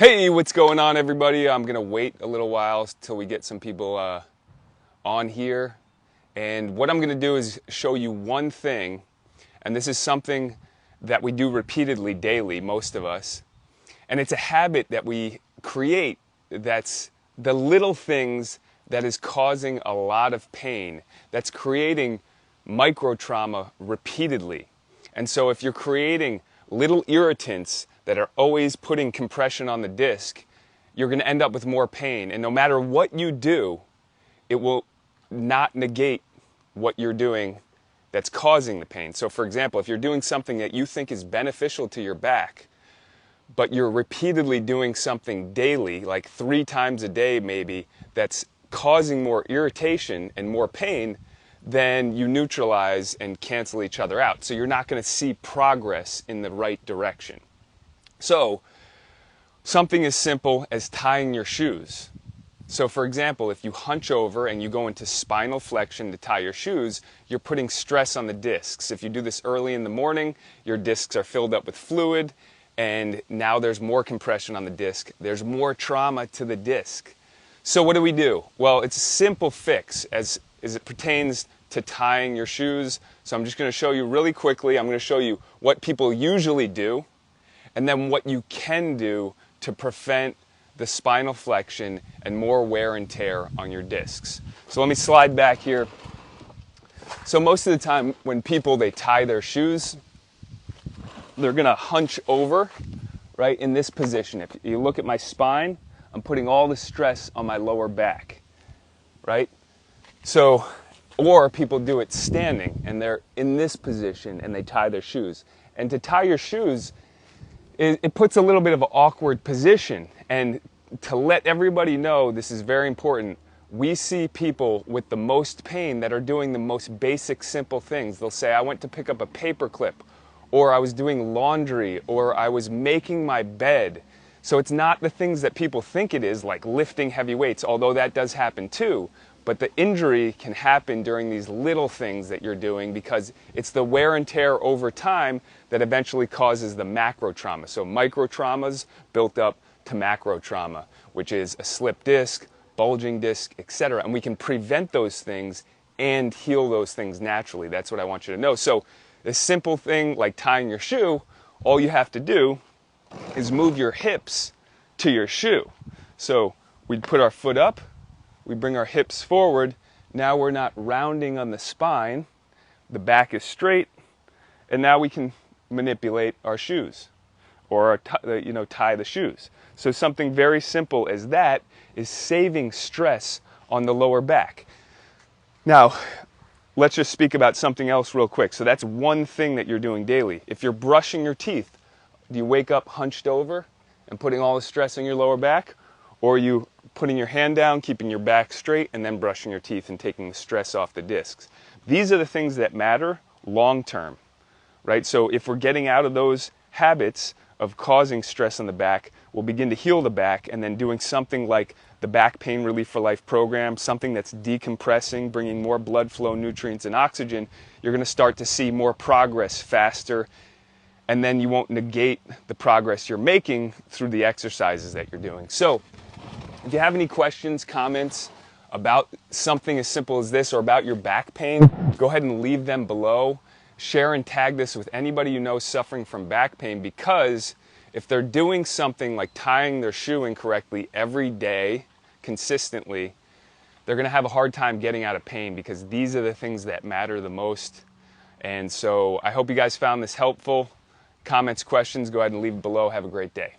Hey, what's going on, everybody? I'm gonna wait a little while till we get some people on here. And what I'm gonna do is show you one thing, and this is something that we do repeatedly daily, most of us. And it's a habit that we create that's the little things that is causing a lot of pain, that's creating microtrauma repeatedly. And so if you're creating little irritants that are always putting compression on the disc, you're going to end up with more pain. And no matter what you do, it will not negate what you're doing that's causing the pain. So for example, if you're doing something that you think is beneficial to your back, but you're repeatedly doing something daily, like 3 times a day maybe, that's causing more irritation and more pain, then you neutralize and cancel each other out. So you're not going to see progress in the right direction. So something as simple as tying your shoes. So for example, if you hunch over and you go into spinal flexion to tie your shoes, you're putting stress on the discs. If you do this early in the morning, your discs are filled up with fluid, and now there's more compression on the disc. There's more trauma to the disc. So what do? Well, it's a simple fix as it pertains to tying your shoes. So I'm just going to show you really quickly. I'm going to show you what people usually do, and then what you can do to prevent the spinal flexion and more wear and tear on your discs. So let me slide back here. So most of the time when they tie their shoes, they're going to hunch over, right, in this position. If you look at my spine, I'm putting all the stress on my lower back, right? So, or people do it standing and they're in this position and they tie their shoes. And to tie your shoes, it puts a little bit of an awkward position. And to let everybody know, this is very important, we see people with the most pain that are doing the most basic, simple things. They'll say, I went to pick up a paper clip, or I was doing laundry, or I was making my bed. So it's not the things that people think it is, like lifting heavy weights, although that does happen too. But the injury can happen during these little things that you're doing because it's the wear and tear over time that eventually causes the macrotrauma. So microtraumas built up to macrotrauma, which is a slipped disc, bulging disc, etc. And we can prevent those things and heal those things naturally. That's what I want you to know. So a simple thing like tying your shoe, all you have to do is move your hips to your shoe. So we'd put our foot up, we bring our hips forward. Now we're not rounding on the spine. The back is straight, and now we can manipulate our shoes or tie the shoes. So something very simple as that is saving stress on the lower back. Now, let's just speak about something else real quick. So that's one thing that you're doing daily. If you're brushing your teeth, do you wake up hunched over and putting all the stress on your lower back? Or are you putting your hand down, keeping your back straight, and then brushing your teeth and taking the stress off the discs? These are the things that matter long term, right? So if we're getting out of those habits of causing stress on the back, we'll begin to heal the back, and then doing something like the Back Pain Relief for Life program, something that's decompressing, bringing more blood flow, nutrients, and oxygen, you're going to start to see more progress faster, and then you won't negate the progress you're making through the exercises that you're doing. So if you have any questions, comments about something as simple as this or about your back pain, go ahead and leave them below. Share and tag this with anybody you know suffering from back pain, because if they're doing something like tying their shoe incorrectly every day, consistently, they're going to have a hard time getting out of pain, because these are the things that matter the most. And so I hope you guys found this helpful. Comments, questions, go ahead and leave it below. Have a great day.